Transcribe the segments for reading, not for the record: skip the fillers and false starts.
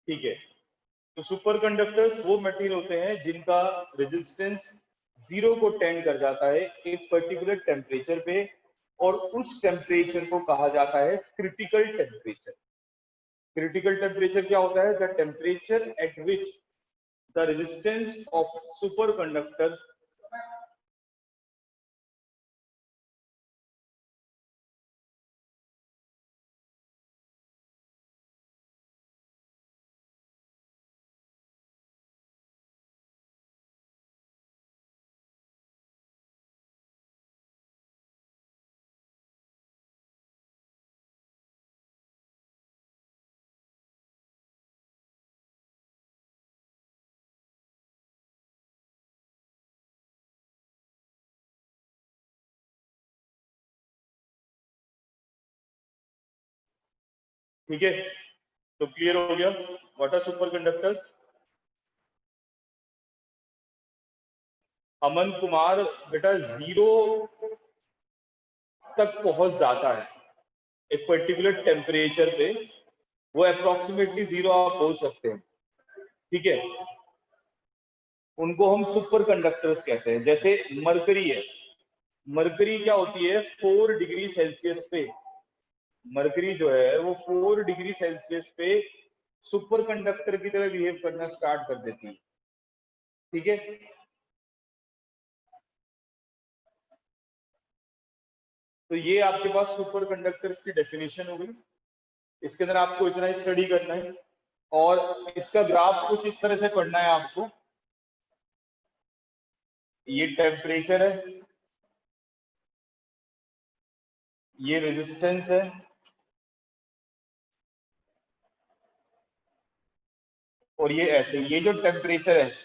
ठीक है, तो सुपर कंडक्टर्स वो मटेरियल होते हैं जिनका रेजिस्टेंस जीरो को टेंड कर जाता है एक पर्टिकुलर टेम्परेचर पे, और उस टेम्परेचर को कहा जाता है क्रिटिकल टेम्परेचर। क्रिटिकल टेम्परेचर क्या होता है? The temperature at which the resistance of super conductor ठीक है, तो क्लियर हो गया what are super conductors. Aman Kumar बेटा जीरो तक पहुंच जाता है एक पर्टिकुलर टेम्परेचर पे, वो अप्रोक्सीमेटली जीरो आप पहुंच सकते हैं। ठीक है, उनको हम सुपर कंडक्टर्स कहते हैं। जैसे मरकरी है, मरकरी क्या होती है 4 डिग्री सेल्सियस पे, मरकरी जो है वो 4 डिग्री सेल्सियस पे सुपर कंडक्टर की तरह बिहेव करना स्टार्ट कर देती है। ठीक है, तो ये आपके पास सुपर कंडक्टर्स की डेफिनेशन हो गई। इसके अंदर आपको इतना ही स्टडी करना है, और इसका ग्राफ कुछ इस तरह से पढ़ना है आपको। ये टेम्परेचर है, ये रेजिस्टेंस है, और ये ऐसे, ये जो टेम्परेचर है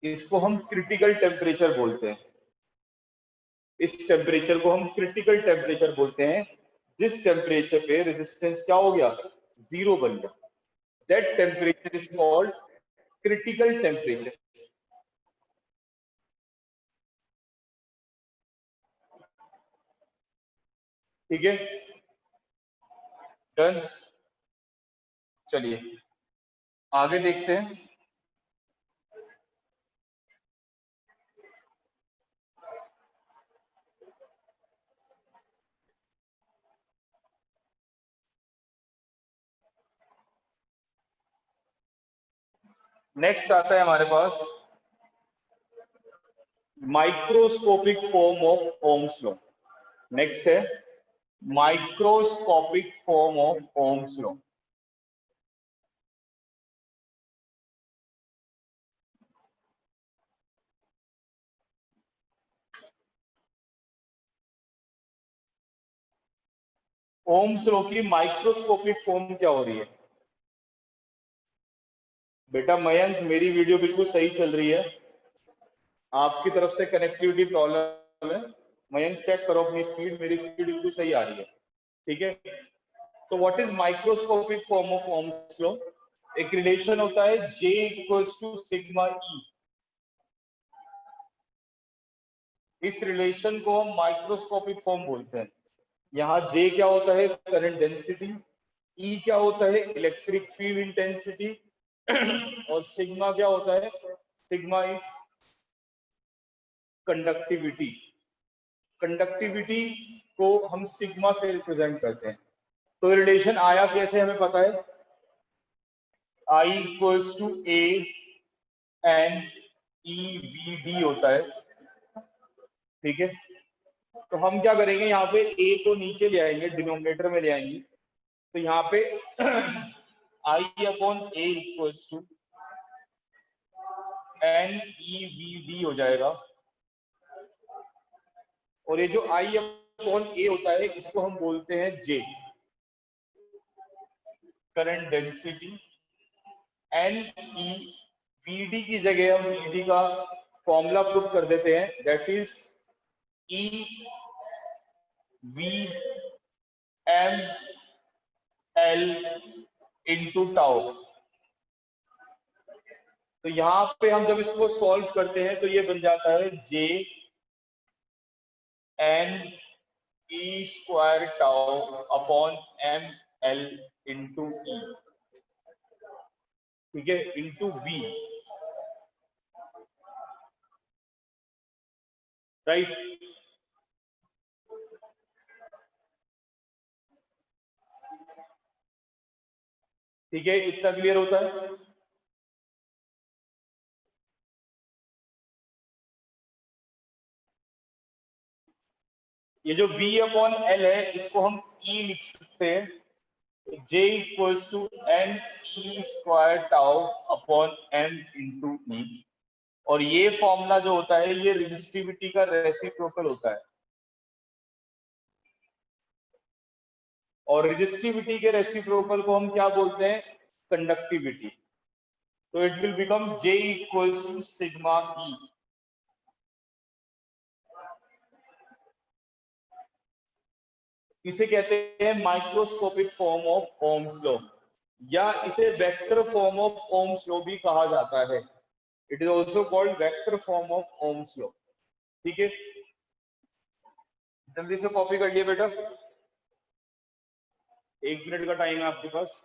इसको हम क्रिटिकल टेम्परेचर बोलते हैं। इस टेम्परेचर को हम क्रिटिकल टेम्परेचर बोलते हैं, जिस टेम्परेचर पे रेजिस्टेंस क्या हो गया, जीरो बन गया। That temperature is called critical temperature. ठीक है, डन। चलिए आगे देखते हैं। नेक्स्ट आता है हमारे पास microscopic form of Ohm's law. Next है microscopic form of Ohm's law. ओम्स लॉ की माइक्रोस्कोपिक फॉर्म क्या हो रही है? बेटा मयंक, मेरी वीडियो बिल्कुल सही चल रही है, आपकी तरफ से कनेक्टिविटी प्रॉब्लम है। मयंक चेक करो अपनी स्पीड, मेरी स्पीड बिल्कुल सही आ रही है। ठीक है, तो what is microscopic form of Ohm's law? एक रिलेशन होता है J equals to sigma E। इस रिलेशन को हम माइक्रोस्कोपिक फॉर्म बोलते हैं। यहाँ J क्या होता है, करंट डेंसिटी, E क्या होता है, इलेक्ट्रिक फील्ड इंटेंसिटी, और सिग्मा क्या होता है, सिग्मा इज कंडक्टिविटी। कंडक्टिविटी को हम सिग्मा से रिप्रेजेंट करते हैं। तो रिलेशन आया कैसे हमें पता है, I equals to A N E V D होता है। ठीक है, तो हम क्या करेंगे, यहाँ पे A को नीचे ले आएंगे, डिनोमिनेटर में ले आएंगे, तो यहाँ पे I upon A equals to N E V D हो जाएगा। और ये जो I अपॉन A होता है इसको हम बोलते हैं J, current density. N E V D की जगह हम वी डी का फॉर्मूला पुट कर देते हैं, that is E V M L into tau. तो यहाँ पे हम जब इसको सॉल्व करते हैं तो ये बन जाता है J n e square tau upon m L into e. ठीक है, इंटू वी, राइट। ठीक है, इतना क्लियर होता है। ये जो v अपॉन एल है इसको हम e लिख सकते हैं, j equals to n e square tau upon m into e। और ये फॉर्मूला जो होता है ये रेजिस्टिविटी का रेसिप्रोकल होता है, और रेजिस्टिविटी के रेसिप्रोकल को हम क्या बोलते हैं, कंडक्टिविटी। तो it will become j equals to sigma e। इसे कहते हैं microscopic form of Ohm's law, या इसे vector form of Ohm's law भी कहा जाता है। It is also called vector form of Ohm's law. ठीक है, जल्दी से कॉपी कर लिए बेटा, 1 मिनट का टाइम है आपके पास।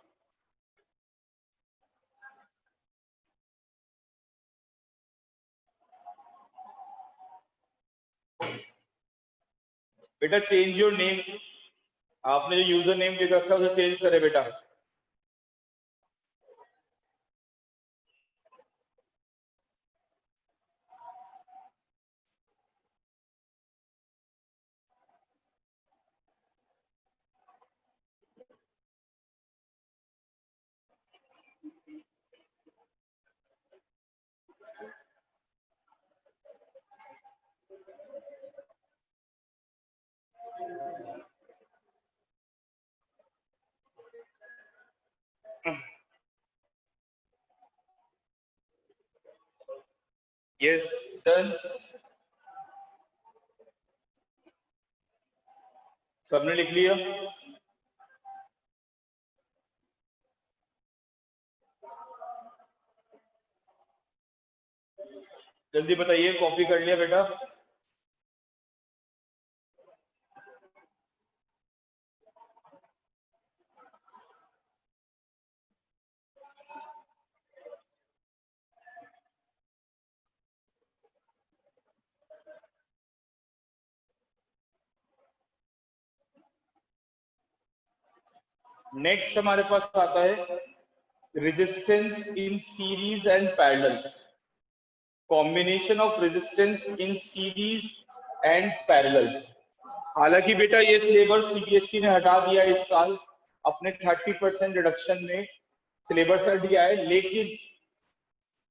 बेटा चेंज योर नेम, आपने जो यूजर नेम लिख रखा है उसे चेंज करे बेटा। Yes, done. सबने लिख लिया? जल्दी बताइए, कॉपी कर लिया बेटा? नेक्स्ट हमारे पास आता है resistance in series and parallel, combination of resistance in series and parallel. हालांकि बेटा ये सिलेबस सीबीएसई ने हटा दिया इस साल, अपने 30% रिडक्शन में सिलेबस हट दिया है, लेकिन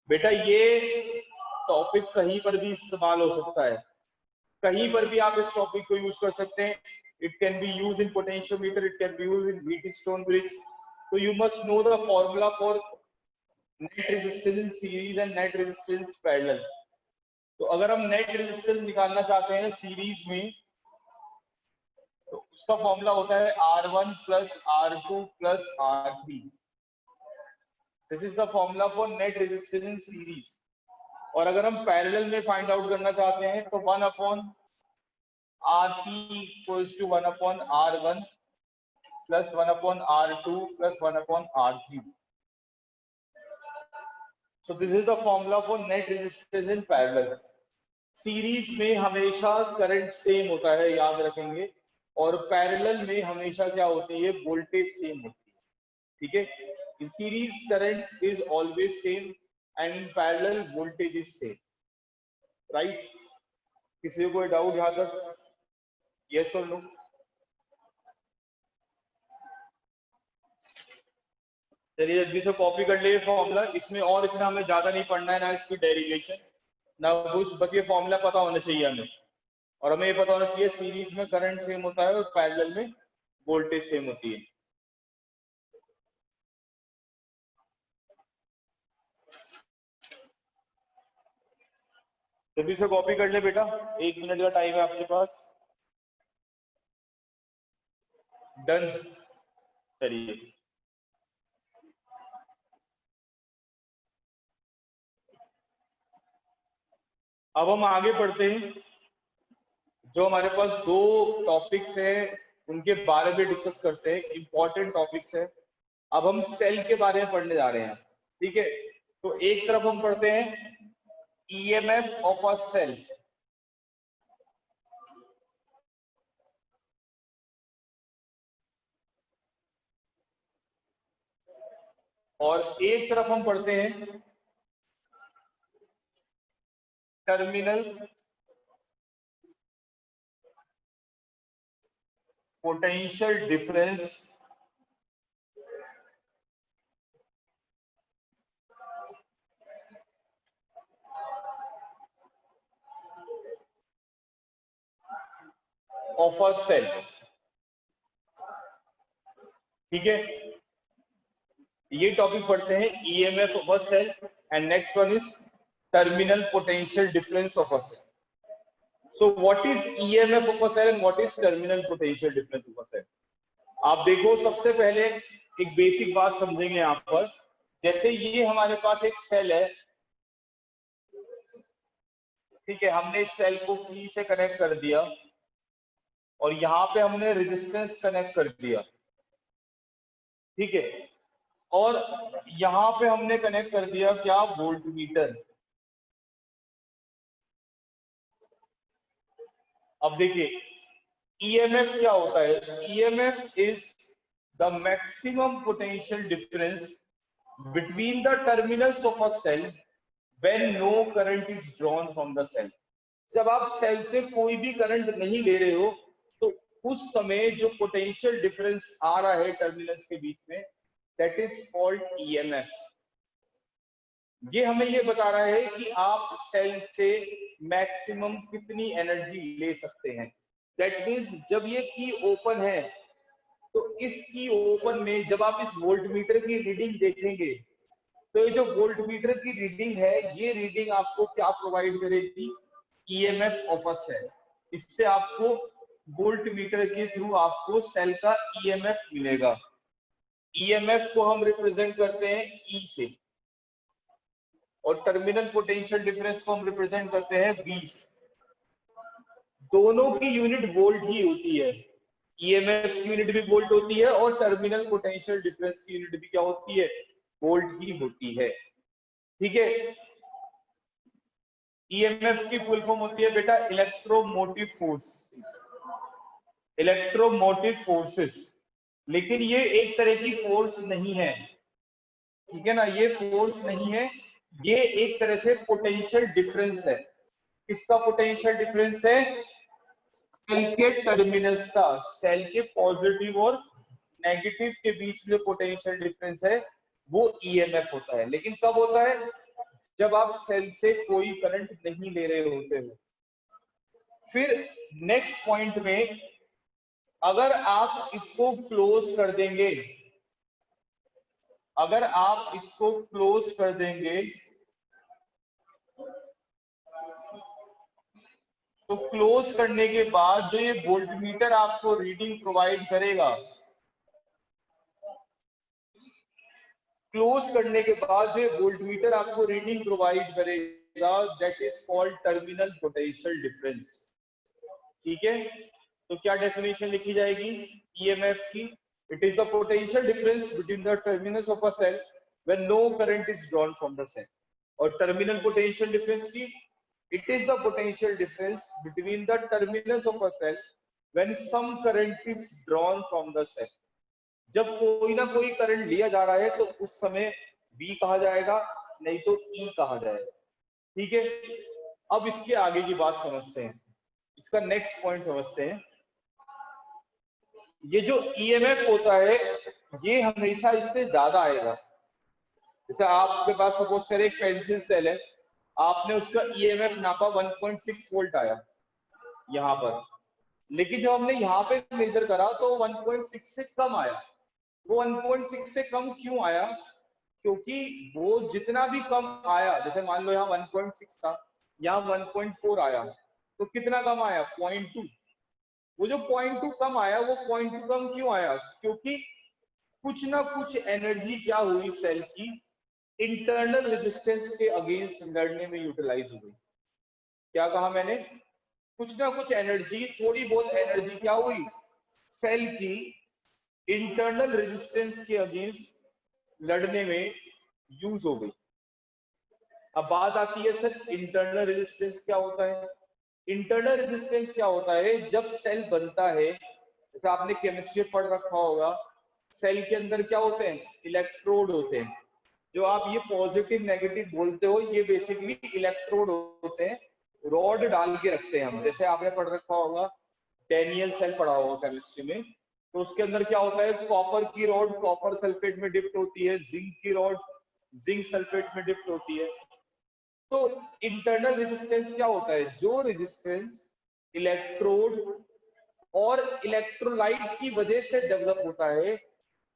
बेटा ये टॉपिक कहीं पर भी इस्तेमाल हो सकता है, कहीं पर भी आप इस टॉपिक को यूज कर सकते हैं। It can be use in potentiometer, it can be use in Wheatstone bridge. तो you must know the formula for net resistance in series and net resistance parallel. तो अगर हम नेट रेजिस्टेंस निकालना चाहते हैं सीरीज में, तो उसका फॉर्मूला होता है R1 plus R2 plus R3। This is the formula for net resistance in series. और अगर हम पैरेलल में फाइंड आउट करना चाहते हैं तो 1 upon Rp equals to 1 upon R1 plus 1 upon R2 plus 1 upon R3। So this is the formula for net resistance in parallel. Series में हमेशा करंट सेम होता है, याद रखेंगे, और पैरेलल में हमेशा क्या होती है, वोल्टेज सेम होती है। ठीक है, in series current is always same and in parallel voltage is same, right? किसी को कोई डाउट यहां तक? यस और नो? चलिए जल्दी से कॉपी कर लिए फॉर्मूला। इसमें और इतना हमें ज्यादा नहीं पढ़ना है, ना इसकी डेरिवेशन ना कुछ, बस ये फॉर्मूला पता होना चाहिए हमें। और हमें ये पता होना चाहिए सीरीज में करंट सेम होता है और पैरेलल में वोल्टेज सेम होती है। जल्दी से कॉपी कर ले बेटा, 1 मिनट का टाइम है आपके पास। डन, चलिए अब हम आगे बढ़ते हैं। जो हमारे पास दो टॉपिक्स हैं उनके बारे में डिस्कस करते हैं, इंपॉर्टेंट टॉपिक्स है। अब हम सेल के बारे में पढ़ने जा रहे हैं। ठीक है, तो एक तरफ हम पढ़ते हैं ईएमएफ ऑफ अ सेल, और एक तरफ हम पढ़ते हैं terminal potential difference of a cell. ठीक है, ये टॉपिक पढ़ते हैं EMF of a cell, and next one is terminal potential difference of a cell. So what is EMF of a cell and what is terminal potential difference of a cell? आप देखो, सबसे पहले एक basic बात समझेंगे यहाँ पर। जैसे ये हमारे पास एक सेल है, ठीक है, हमने इस सेल को की से कनेक्ट कर दिया और यहाँ पे हमने रेजिस्टेंस कनेक्ट कर दिया, ठीक है, और यहाँ पे हमने कनेक्ट कर दिया क्या, वोल्टमीटर। अब देखिए ईएमएफ क्या होता है, EMF is the maximum potential difference between the terminals of a cell when no current is drawn from the cell. जब आप सेल से कोई भी करंट नहीं ले रहे हो तो उस समय जो पोटेंशियल डिफरेंस आ रहा है टर्मिनल्स के बीच में, दैट इज कॉल्ड ईएमएफ। ये हमें ये बता रहा है कि आप सेल से मैक्सिमम कितनी एनर्जी ले सकते हैं। दैट मीन्स जब ये की ओपन है तो इस की ओपन में जब आप इस वोल्टमीटर की रीडिंग देखेंगे तो ये जो वोल्टमीटर की रीडिंग है, ये रीडिंग आपको क्या प्रोवाइड करेगी, ईएमएफ ऑफ अ सेल। इससे आपको वोल्टमीटर के थ्रू आपको सेल का ईएमएफ मिलेगा। ईएमएफ को हम रिप्रेजेंट करते हैं ई से, और टर्मिनल पोटेंशियल डिफरेंस को हम रिप्रेजेंट करते हैं V से। दोनों की यूनिट वोल्ट ही होती है, ईएमएफ की यूनिट भी वोल्ट होती है और टर्मिनल पोटेंशियल डिफरेंस की यूनिट भी क्या होती है, वोल्ट ही होती है। ठीक है, ईएमएफ की फुल फॉर्म होती है बेटा इलेक्ट्रोमोटिव फोर्स, इलेक्ट्रोमोटिव फोर्सेस। लेकिन ये एक तरह की फोर्स नहीं है, ठीक है ना, ये फोर्स नहीं है, ये एक तरह से पोटेंशियल डिफरेंस है। किसका पोटेंशियल डिफरेंस है, सेल के टर्मिनल्स का, सेल के पॉजिटिव और नेगेटिव के बीच में पोटेंशियल डिफरेंस है, वो ईएमएफ होता है। लेकिन कब होता है, जब आप सेल से कोई करंट नहीं ले रहे होते हो। फिर नेक्स्ट पॉइंट में अगर आप इसको क्लोज कर देंगे, अगर आप इसको क्लोज कर देंगे तो क्लोज करने के बाद जो ये वोल्टमीटर आपको रीडिंग प्रोवाइड करेगा, क्लोज करने के बाद जो वोल्टमीटर आपको रीडिंग प्रोवाइड करेगा, that is called terminal potential difference. ठीक है, तो क्या डेफिनेशन लिखी जाएगी ईएमएफ की, it is the potential difference between the terminals of a cell when no current is drawn from the cell. और टर्मिनल पोटेंशियल डिफरेंस की, it is the potential difference between the terminals of a cell when some current is drawn from the cell। जब कोई ना कोई current लिया जा रहा है तो उस समय V कहा जाएगा, नहीं तो E कहा जाएगा। ठीक है, अब इसके आगे की बात समझते हैं, इसका नेक्स्ट पॉइंट समझते हैं। ये जो EMF होता है ये हमेशा इससे ज्यादा आएगा। जैसे आपके पास सपोज करें एक पेंसिल सेल है, आपने उसका ईएमएफ नापा 1.6 वोल्ट आया यहाँ पर, लेकिन जब हमने यहाँ पे मेजर करा तो 1.6 से कम आया। वो 1.6 से कम क्यों आया, क्योंकि वो जितना भी कम आया, जैसे मान लो यहाँ 1.6 था, यहाँ 1.4 आया, तो कितना कम आया, 0.2। वो जो 0.2 कम आया, वो 0.2 कम क्यों आया, क्योंकि कुछ ना कुछ एनर्जी क्या हुई सेल की, इंटरनल रेजिस्टेंस के अगेंस्ट लड़ने में यूटिलाइज हो गई। क्या कहा मैंने, कुछ ना कुछ एनर्जी, थोड़ी बहुत एनर्जी क्या हुई, सेल की इंटरनल रेजिस्टेंस के अगेंस्ट लड़ने में यूज हो गई। अब बात आती है सर इंटरनल रेजिस्टेंस क्या होता है। इंटरनल रेजिस्टेंस क्या होता है, जब सेल बनता है, जैसे आपने केमिस्ट्री पढ़ रखा होगा, सेल के अंदर क्या होते हैं, इलेक्ट्रोड होते हैं। जो आप ये पॉजिटिव नेगेटिव बोलते हो, ये बेसिकली इलेक्ट्रोड होते हैं, रॉड डाल के रखते हैं हम। जैसे आपने पढ़ रखा होगा, डेनियल सेल पढ़ा होगा केमिस्ट्री में, तो उसके अंदर क्या होता है, कॉपर की रॉड कॉपर सल्फेट में डिप्ट होती है, जिंक की रॉड जिंक सल्फेट में डिप्ट होती है। तो इंटरनल रेजिस्टेंस क्या होता है, जो रेजिस्टेंस इलेक्ट्रोड और इलेक्ट्रोलाइट की वजह से डेवलप होता है,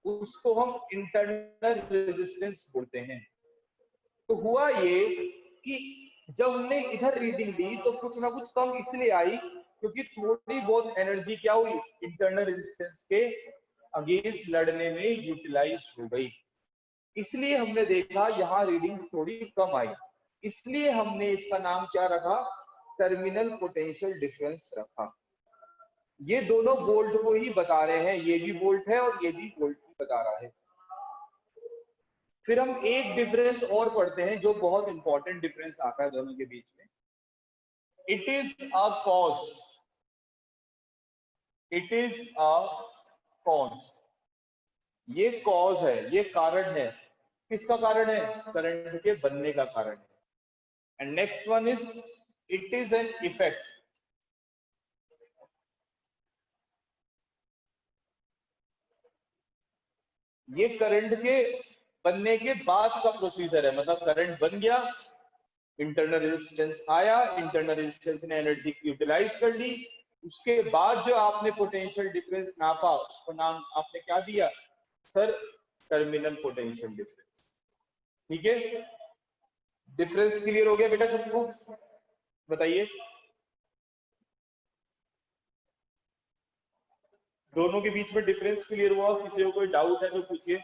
उसको हम इंटरनल रेजिस्टेंस बोलते हैं। तो हुआ ये कि जब हमने इधर रीडिंग ली तो कुछ ना कुछ कम इसलिए आई क्योंकि थोड़ी बहुत एनर्जी क्या हुई, इंटरनल रेजिस्टेंस के अगेंस्ट लड़ने में यूटिलाइज हो गई। इसलिए हमने देखा यहाँ रीडिंग थोड़ी कम आई, इसलिए हमने इसका नाम क्या रखा, टर्मिनल पोटेंशियल डिफरेंस रखा। ये दोनों वोल्ट को ही बता रहे हैं, ये भी वोल्ट है और ये भी वोल्ट ही बता रहा है। फिर हम एक डिफरेंस और पढ़ते हैं जो बहुत इंपॉर्टेंट डिफरेंस आता है दोनों के बीच में। It is a cause, it is a cause, ये कॉज है, ये कारण है। किसका कारण है, करंट के बनने का कारण है। And next one is it is an effect, ये करंट के बनने के बाद का प्रोसीजर है। मतलब करंट बन गया, इंटरनल रेजिस्टेंस आया, इंटरनल रेजिस्टेंस ने एनर्जी यूटिलाइज कर ली, उसके बाद जो आपने पोटेंशियल डिफरेंस नापा उसको नाम आपने क्या दिया सर, टर्मिनल पोटेंशियल डिफरेंस। ठीक है, डिफरेंस क्लियर हो गया बेटा सबको, बताइए। दोनों के बीच में डिफरेंस क्लियर हुआ, किसी को कोई डाउट है तो पूछिए।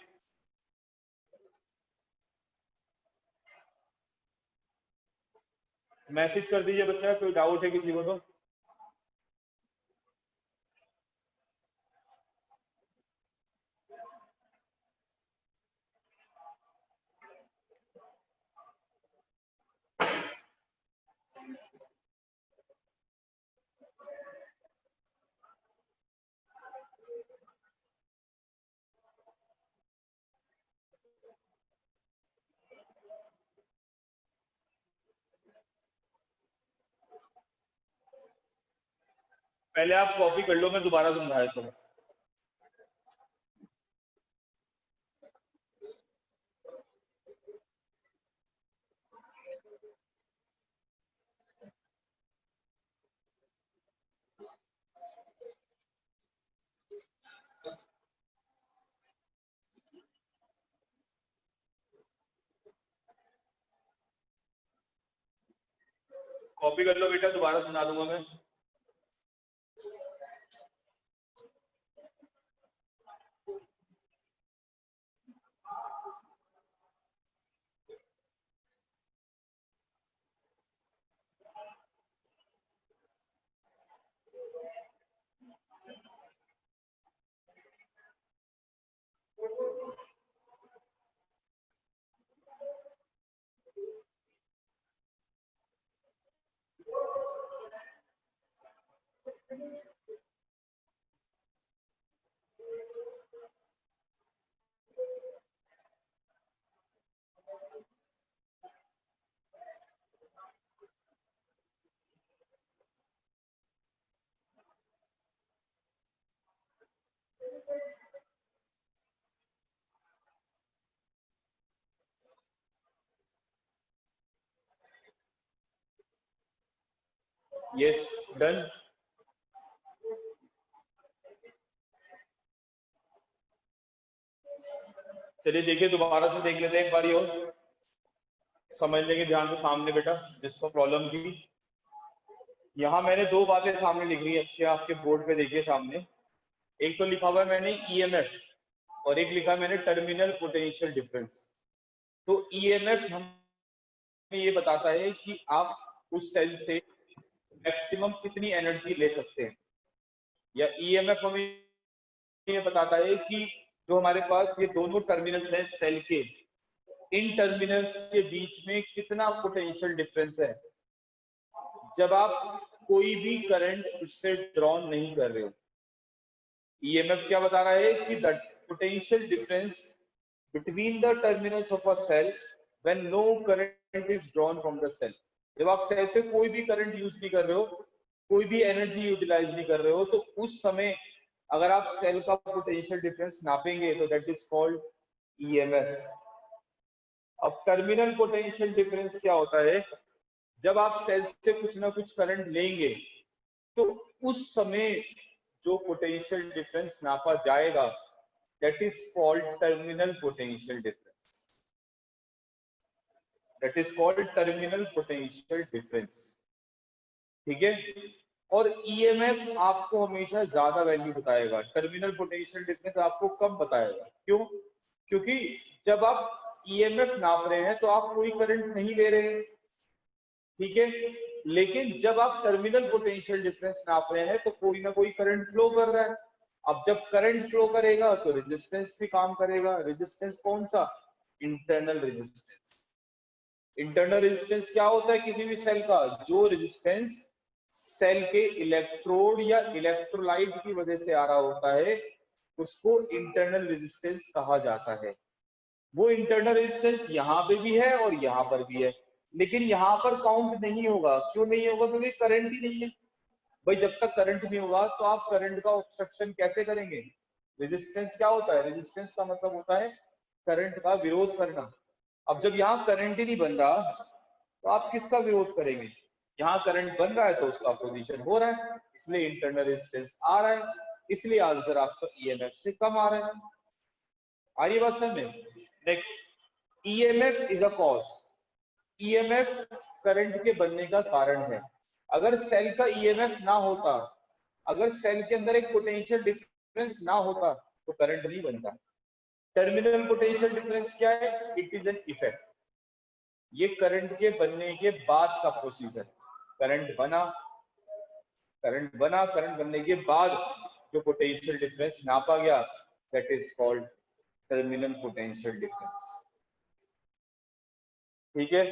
मैसेज कर दीजिए बच्चा, कोई डाउट है किसी को तो। पहले आप कॉपी कर लो, मैं दोबारा समझा देता हूँ। कॉपी कर लो बेटा, दोबारा सुना दूंगा मैं। Yes, done. चलिए देखिए, दोबारा से देख लेते हैं एक बारी और, समझ लेंगे ध्यान से सामने बेटा जिसको प्रॉब्लम थी। यहाँ मैंने दो बातें सामने लिख रही है, अच्छे आपके बोर्ड पे देखिए सामने। एक तो लिखा हुआ है मैंने ईएमएफ और एक लिखा है मैंने टर्मिनल पोटेंशियल डिफरेंस। तो ईएमएफ हमें ये बताता है कि आप उस सेल से मैक्सिमम कितनी एनर्जी ले सकते हैं, या ईएमएफ हमें ये बताता है कि जो हमारे पास ये दोनों टर्मिनल्स हैं सेल के, इन टर्मिनल्स के बीच में कितना पोटेंशियल डिफरेंस है जब आप कोई भी करंट उससे ड्रॉन नहीं कर रहे हो। ईएमएफ क्या बता रहा है कि the potential difference between the terminals of a cell when no current is drawn from the cell. जब आप सेल से कोई भी करंट यूज नहीं कर रहे हो, कोई भी एनर्जी यूटिलाइज नहीं कर रहे हो, तो उस समय अगर आप सेल का पोटेंशियल डिफरेंस नापेंगे तो दैट इज कॉल्ड ईएमएफ। अब टर्मिनल पोटेंशियल डिफरेंस क्या होता है, जब आप सेल से कुछ ना कुछ करंट लेंगे तो उस समय जो पोटेंशियल डिफरेंस नापा जाएगा that is called terminal potential difference. That is called terminal potential difference. ठीक है। और ईएमएफ आपको हमेशा ज्यादा वैल्यू बताएगा, टर्मिनल पोटेंशियल डिफरेंस आपको कम बताएगा। क्यों? क्योंकि जब आप ईएमएफ नाप रहे हैं तो आप कोई करंट नहीं ले रहे हैं, ठीक है, लेकिन जब आप टर्मिनल पोटेंशियल डिफरेंस नाप रहे हैं तो कोई ना कोई करंट फ्लो कर रहा है। अब जब करंट फ्लो करेगा तो रेजिस्टेंस भी काम करेगा। रेजिस्टेंस कौन सा? Internal resistance. इंटरनल रेजिस्टेंस क्या होता है किसी भी सेल का? जो रेजिस्टेंस सेल के इलेक्ट्रोड या इलेक्ट्रोलाइट की वजह से आ रहा होता है उसको इंटरनल रेजिस्टेंस कहा जाता है। वो इंटरनल रेजिस्टेंस यहाँ पे भी है और यहाँ पर भी है, लेकिन यहाँ पर काउंट नहीं होगा। क्यों नहीं होगा? क्योंकि करंट ही नहीं है। भाई जब तक करंट नहीं होगा तो आप करंट का ऑब्स्ट्रक्शन कैसे करेंगे? रेजिस्टेंस क्या होता है? रेजिस्टेंस का मतलब होता है करंट का विरोध करना। अब जब यहाँ करंट ही नहीं बन रहा तो आप किसका विरोध करेंगे? यहाँ करंट बन रहा है तो उसका अपोजिशन हो रहा है, इसलिए इंटरनल रेजिस्टेंस आ रहा है, इसलिए आंसर आपका ईएमएफ से कम आ रहा है। आ रही बात समझ में? Next, EMF is a cause. EMF current के बनने का कारण है। अगर सेल का ईएमएफ ना होता, अगर सेल के अंदर एक पोटेंशियल डिफरेंस ना होता तो करंट नहीं बनता। टर्मिनल पोटेंशियल डिफरेंस क्या है? It is an effect. ये करंट के बनने के बाद का प्रोसीजर। करंट बना, करंट बनने के बाद जो पोटेंशियल डिफरेंस नापा गया that is called terminal potential difference. ठीक है,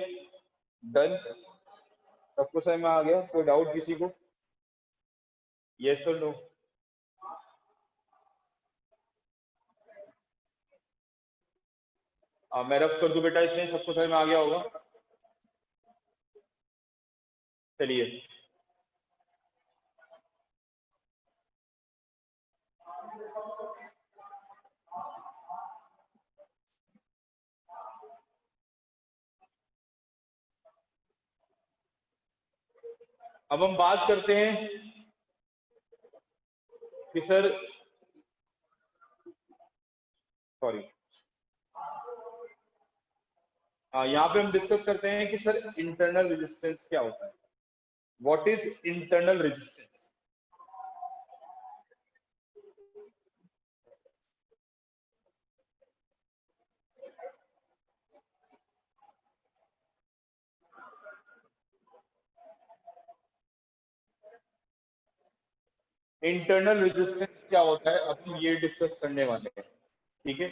डन। सबको समझ में आ गया? कोई डाउट किसी को? यस और नो? मैं रफ कर दूं बेटा, इसलिए सबको समझ में आ गया होगा। चलिए, अब हम बात करते हैं कि सर, सॉरी, यहाँ पे हम डिस्कस करते हैं कि सर इंटरनल रेजिस्टेंस क्या होता है। What is internal resistance? Internal resistance क्या होता है अब ये डिस्कस करने वाले हैं। ठीक है,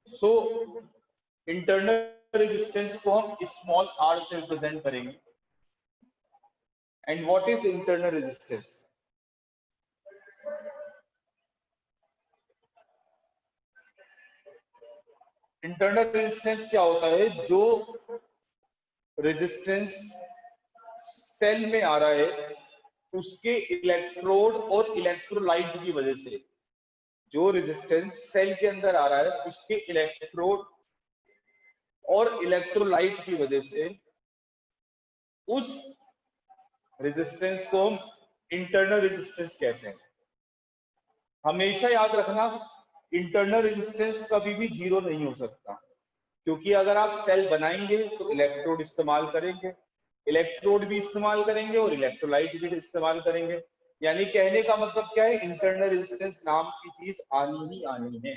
सो इंटरनल रेजिस्टेंस को हम स्मॉल आर से रिप्रेजेंट करेंगे। And what is internal resistance? Internal resistance क्या होता है? जो रेजिस्टेंस सेल में आ रहा है उसके इलेक्ट्रोड और इलेक्ट्रोलाइट की वजह से, जो रेजिस्टेंस सेल के अंदर आ रहा है उसके इलेक्ट्रोड और इलेक्ट्रोलाइट की वजह से, उस रेजिस्टेंस को हम इंटरनल रेजिस्टेंस कहते हैं। हमेशा याद रखना, इंटरनल रेजिस्टेंस कभी भी जीरो नहीं हो सकता, क्योंकि अगर आप सेल बनाएंगे तो इलेक्ट्रोड इस्तेमाल करेंगे, इलेक्ट्रोड भी इस्तेमाल करेंगे और इलेक्ट्रोलाइट भी इस्तेमाल करेंगे। यानी कहने का मतलब क्या है? इंटरनल रेजिस्टेंस नाम की चीज आनी ही आनी है।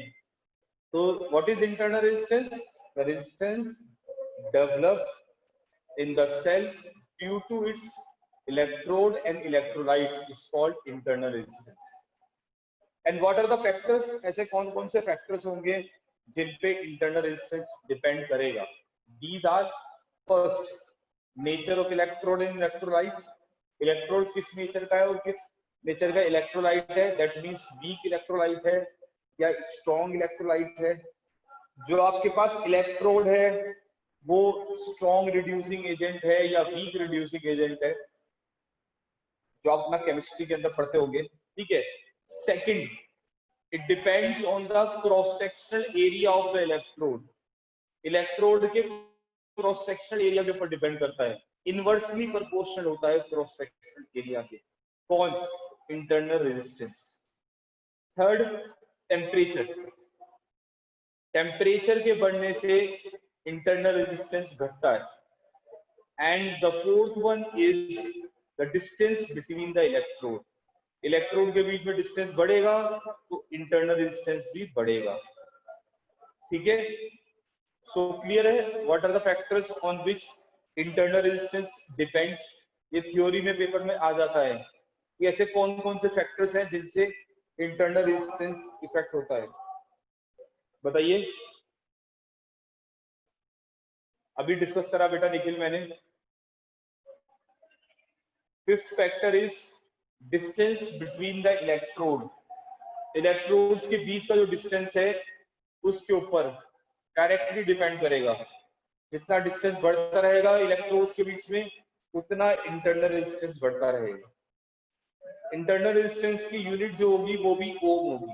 तो what is internal resistance? The resistance developed in the cell due to its electrode and electrolyte is called internal resistance. And what are the factors? ऐसे कौन कौन से फैक्टर्स होंगे जिन पे इंटरनल रेजिस्टेंस डिपेंड करेगा। These are first nature of electrode in electrolyte, electrode किस nature का है और किस नेचर का इलेक्ट्रोलाइट है, दैट मींस वीक इलेक्ट्रोलाइट है या स्ट्रॉन्ग इलेक्ट्रोलाइट है। जो आपके पास इलेक्ट्रोड है वो स्ट्रॉन्ग रिड्यूसिंग एजेंट है या वीक रिड्यूसिंग एजेंट है, जो आप अपना केमिस्ट्री के अंदर पढ़ते होंगे, ठीक है। Second, it depends on the cross sectional area of the electrode, electrode के क्रॉस सेक्शनल एरिया के ऊपर डिपेंड करता है, इनवर्सली प्रोपोर्शनल होता है क्रॉस सेक्शनल एरिया के। कौन? Internal resistance. Third, temperature, temperature के बढ़ने से इंटरनल रेजिस्टेंस घटता है। And the fourth one is the distance between the electrode, electrode के बीच में डिस्टेंस बढ़ेगा तो इंटरनल रेजिस्टेंस भी बढ़ेगा, ठीक है। सो क्लियर है what are the factors on which internal resistance depends. ये थ्योरी में पेपर में आ जाता है कि ऐसे कौन कौन से फैक्टर्स हैं जिनसे इंटरनल रेजिस्टेंस इफेक्ट होता है, बताइए। अभी डिस्कस करा बेटा निखिल मैंने। Fifth factor is distance between the electrode, electrodes के बीच का जो डिस्टेंस है उसके ऊपर डायरेक्टली डिपेंड करेगा। जितना डिस्टेंस बढ़ता रहेगा इलेक्ट्रोड्स के बीच में उतना इंटरनल रेजिस्टेंस बढ़ता रहेगा। इंटरनल रेजिस्टेंस की यूनिट जो होगी वो भी ओम होगी,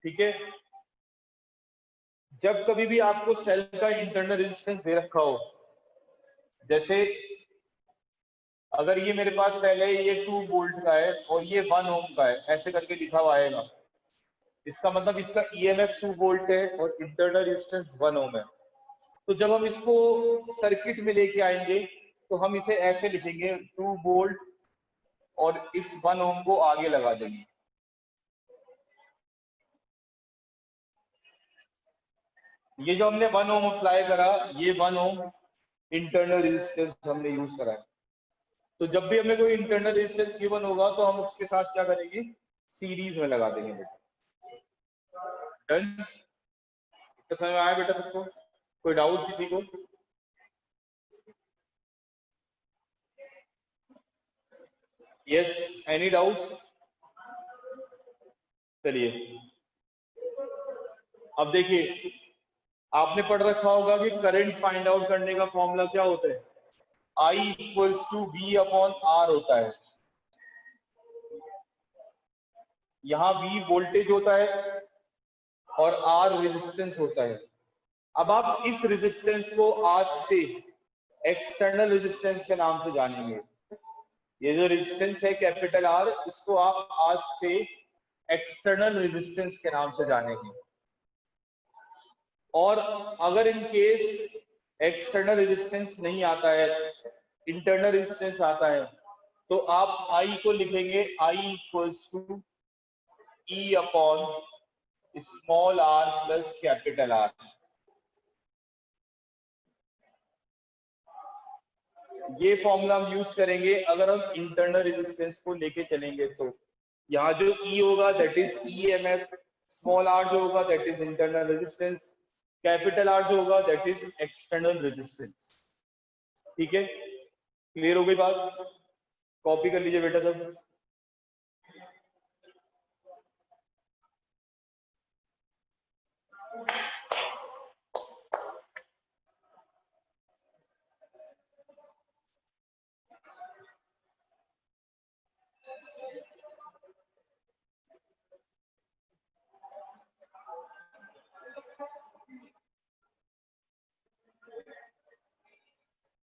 ठीक है। जब कभी भी आपको सेल का इंटरनल रेजिस्टेंस दे रखा हो, जैसे अगर ये मेरे पास सेल है, ये 2 वोल्ट का है और ये 1 ओम का है, ऐसे करके लिखा हुआ आएगा, इसका मतलब इसका ईएमएफ 2 वोल्ट है और इंटरनल रेजिस्टेंस 1 ओम है। तो जब हम इसको सर्किट में लेके आएंगे तो हम इसे ऐसे लिखेंगे 2 वोल्ट और इस 1 ओम को आगे लगा देंगे। ये जो हमने 1 ओम अप्लाई करा, ये 1 ओम इंटरनल रेजिस्टेंस हमने यूज करा है। तो जब भी हमें कोई इंटरनल रेजिस्टेंस गिवन होगा तो हम उसके साथ क्या करेंगे, सीरीज में लगा देंगे बेटा। डन? तो समझ में आया बेटा सबको? कोई डाउट किसी को? Yes, any doubts? चलिए अब देखिए, आपने पढ़ रखा होगा कि करंट फाइंड आउट करने का फॉर्मूला क्या होता है, I equals to V upon R होता है। यहाँ V वोल्टेज होता है और R रेजिस्टेंस होता है। अब आप इस रेजिस्टेंस को आज से एक्सटर्नल रेजिस्टेंस के नाम से जानेंगे। ये जो रेजिस्टेंस है कैपिटल R, इसको आप आज से एक्सटर्नल रेजिस्टेंस के नाम से जानेंगे। और अगर इन केस एक्सटर्नल रेजिस्टेंस नहीं आता है, इंटरनल रेजिस्टेंस आता है, तो आप I को लिखेंगे I equals to E upon small r plus capital R। ये फॉर्मूला हम यूज करेंगे अगर हम इंटरनल रेजिस्टेंस को लेके चलेंगे। तो यहाँ जो E होगा that is EMF, small r जो होगा that is internal resistance, capital R जो होगा दैट इज एक्सटर्नल रेजिस्टेंस। ठीक है, क्लियर हो गई बात? कॉपी कर लीजिए बेटा सब।